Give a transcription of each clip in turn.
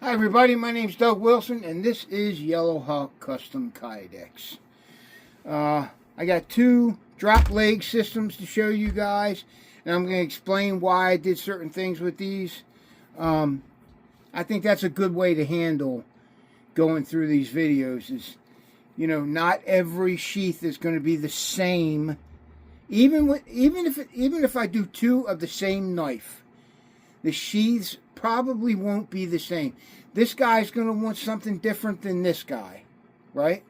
Hi everybody, my name's Doug Wilson and this is Yellow Hawk Custom Kydex. I got two drop leg systems to show you guys, and I'm going to explain why I did certain things with these. I think that's a good way to handle going through these videos is, you know, not every sheath is going to be the same. Even if I do two of the same knife, the sheaths probably won't be the same. This guy's going to want something different than this guy, right?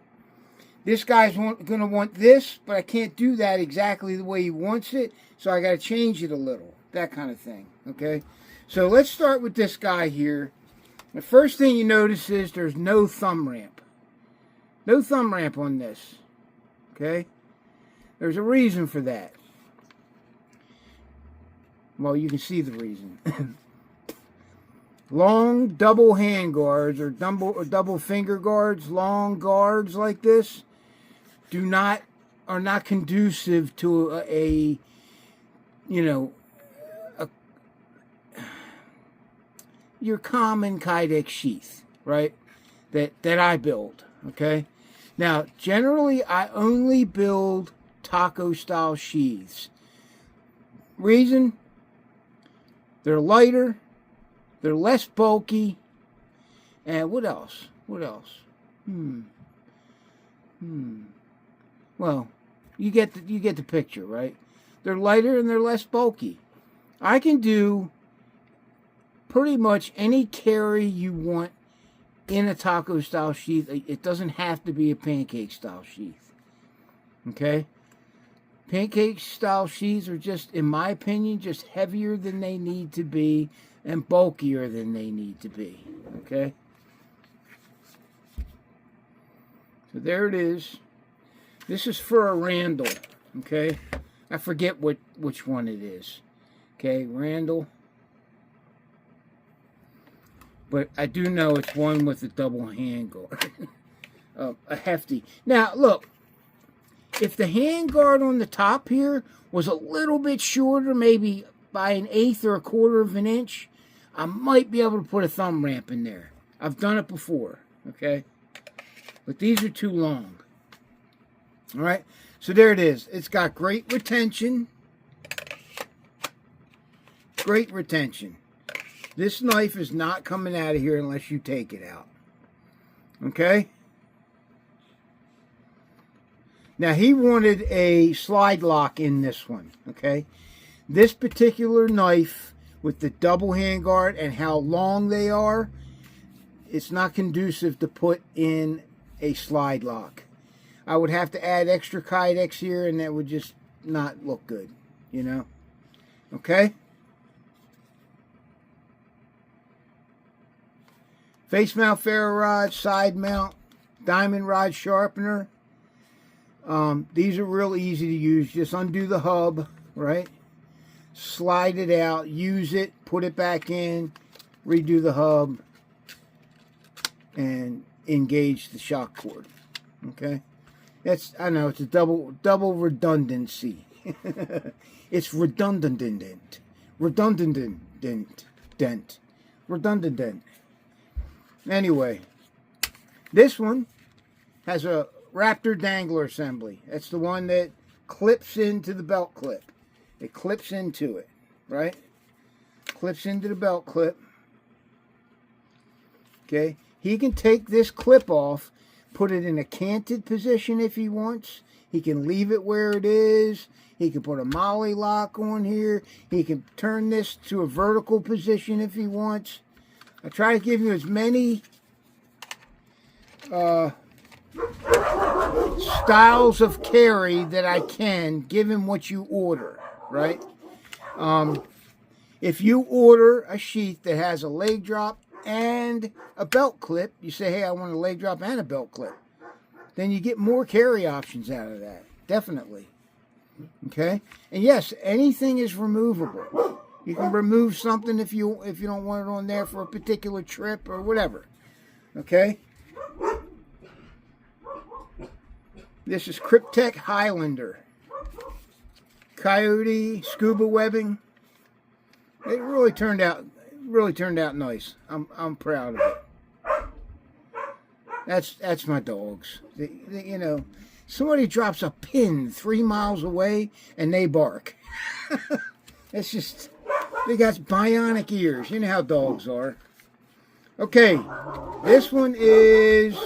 This guy's going to want this, but I can't do that exactly the way he wants it, so I got to change it a little, that kind of thing, okay? So let's start with this guy here. The first thing you notice is there's no thumb ramp. No thumb ramp on this, okay? There's a reason for that. Well, you can see the reason. Long double hand guards or double finger guards, long guards like this, are not conducive to your common Kydex sheath, right? That I build, okay? Now, generally, I only build taco style sheaths. Reason? They're lighter. They're less bulky. And what else? What else? Well, you get the picture, right? They're lighter and they're less bulky. I can do pretty much any carry you want in a taco style sheath. It doesn't have to be a pancake style sheath. Okay? Pancake style sheaths are just, in my opinion, just heavier than they need to be and bulkier than they need to be. Okay? So there it is. This is for a Randall. Okay? I forget which one it is. Okay, Randall. But I do know it's one with a double hand guard. A hefty. Now, look. If the hand guard on the top here was a little bit shorter, maybe by 1/8 or 1/4 of an inch, I might be able to put a thumb ramp in there. I've done it before, okay? But these are too long. All right, so there it is. It's got great retention. Great retention. This knife is not coming out of here unless you take it out. Okay? Now, he wanted a slide lock in this one, okay? This particular knife, with the double hand guard and how long they are, it's not conducive to put in a slide lock. I would have to add extra Kydex here, and that would just not look good, you know? Okay? Face mount ferro rod, side mount, diamond rod sharpener. These are real easy to use. Just undo the hub, right? Slide it out, use it, put it back in, redo the hub, and engage the shock cord. Okay? I know it's a double redundancy. It's redundant. Redundant. Anyway, this one has a Raptor dangler assembly. That's the one that clips into the belt clip. It clips into it, right? Clips into the belt clip. Okay. He can take this clip off, put it in a canted position if he wants. He can leave it where it is. He can put a molly lock on here. He can turn this to a vertical position if he wants. I try to give you as many styles of carry that I can, given what you order, right? If you order a sheath that has a leg drop and a belt clip, you say, hey, I want a leg drop and a belt clip, then you get more carry options out of that, definitely. Okay? And yes, anything is removable. You can remove something if you don't want it on there for a particular trip or whatever. Okay? This is Cryptek Highlander. Coyote scuba webbing. It really turned out nice. I'm proud of it. That's my dogs. You know, somebody drops a pin 3 miles away and they bark. It's just, they got bionic ears. You know how dogs are. Okay, this one is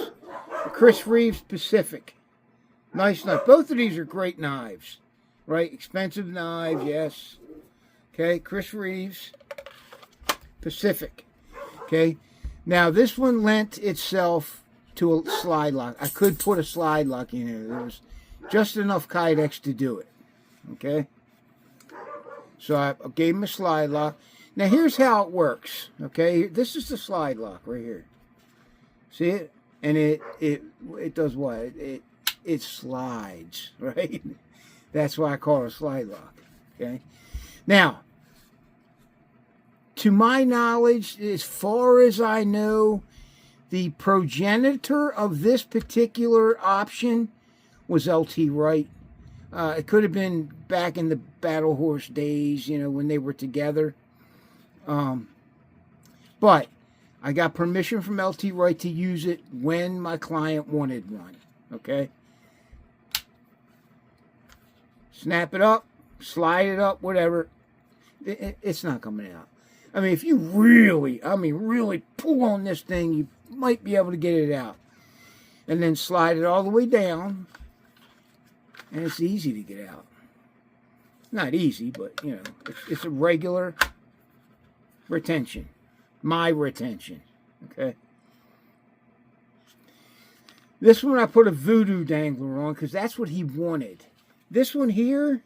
Chris Reeves Pacific. Nice knife. Both of these are great knives, right? Expensive knives, yes. Okay, Chris Reeves Pacific. Okay, now this one lent itself to a slide lock. I could put a slide lock in there. There was just enough Kydex to do it. Okay, so I gave him a slide lock. Now here's how it works. Okay, this is the slide lock right here. See it? And it does what? It slides, right? That's why I call it a slide lock. Okay, now, to my knowledge, as far as I know, the progenitor of this particular option was LT Wright. It could have been back in the Battle Horse days, you know, when they were together. But I got permission from LT Wright to use it when my client wanted one. Okay? Snap it up, slide it up, whatever. It's not coming out. I mean, if you really pull on this thing, you might be able to get it out. And then slide it all the way down, and it's easy to get out. Not easy, but, you know, it's a regular retention. My retention. Okay? This one I put a voodoo dangler on because that's what he wanted. This one here,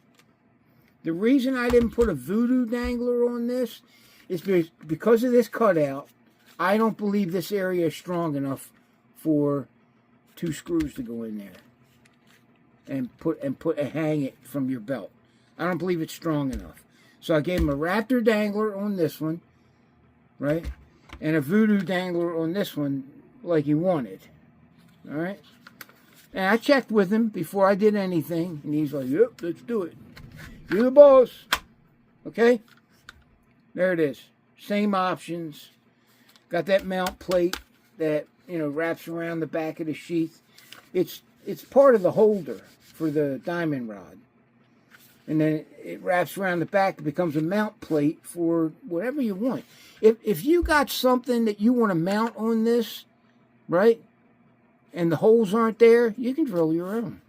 the reason I didn't put a voodoo dangler on this is because of this cutout. I don't believe this area is strong enough for 2 screws to go in there and hang it from your belt. I don't believe it's strong enough. So I gave him a raptor dangler on this one, right? And a voodoo dangler on this one like he wanted. All right? And I checked with him before I did anything, and he's like, yep, let's do it. You're the boss. Okay? There it is. Same options. Got that mount plate that, you know, wraps around the back of the sheath. It's part of the holder for the diamond rod. And then it wraps around the back. It becomes a mount plate for whatever you want. If you got something that you want to mount on this, right, and the holes aren't there, you can drill your own.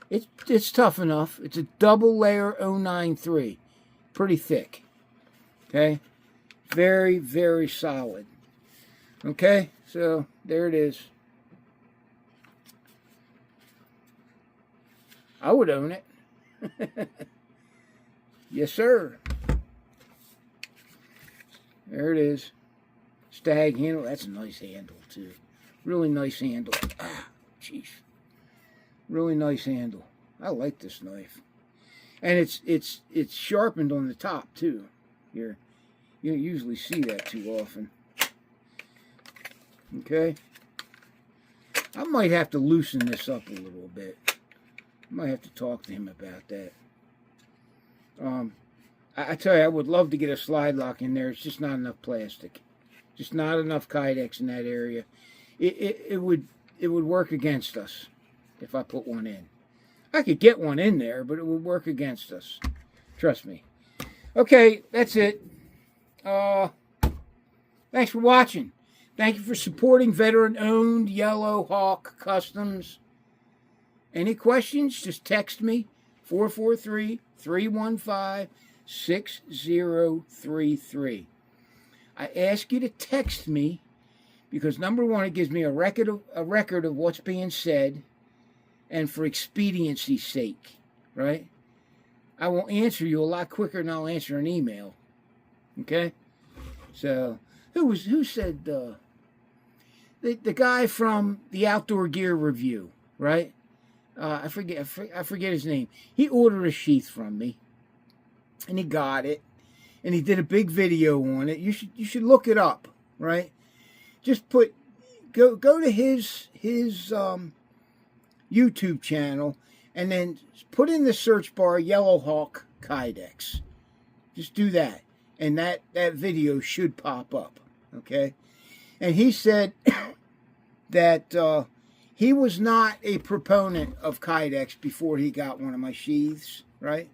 It's tough enough. It's a double layer 093. Pretty thick. Okay? Very, very solid. Okay? So, there it is. I would own it. Yes, sir. There it is. Stag handle. That's a nice handle, too. Really nice handle. Ah, jeez. Really nice handle. I like this knife. And it's sharpened on the top, too. Here. You don't usually see that too often. Okay. I might have to loosen this up a little bit. I might have to talk to him about that. I tell you, I would love to get a slide lock in there. It's just not enough plastic. Just not enough Kydex in that area. It would work against us if I put one in. I could get one in there, but it would work against us. Trust me. Okay, that's it. Thanks for watching. Thank you for supporting veteran-owned Yellow Hawk Customs. Any questions, just text me, 443-315-6033. I ask you to text me because, number one, it gives me a record of what's being said, and for expediency's sake, right? I will answer you a lot quicker than I'll answer an email. Okay? So, who said, the guy from the Outdoor Gear Review, right? I forget his name. He ordered a sheath from me, and he got it, and he did a big video on it. You should look it up, right? Just go to his YouTube channel, and then put in the search bar Yellow Hawk Kydex. Just do that, and that video should pop up. Okay, and he said that he was not a proponent of Kydex before he got one of my sheaths, right?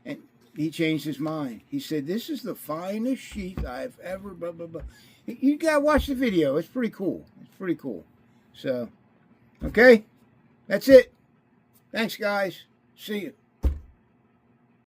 And he changed his mind. He said, this is the finest sheath I've ever, blah, blah, blah. You got to watch the video. It's pretty cool. It's pretty cool. So, okay. That's it. Thanks, guys. See you.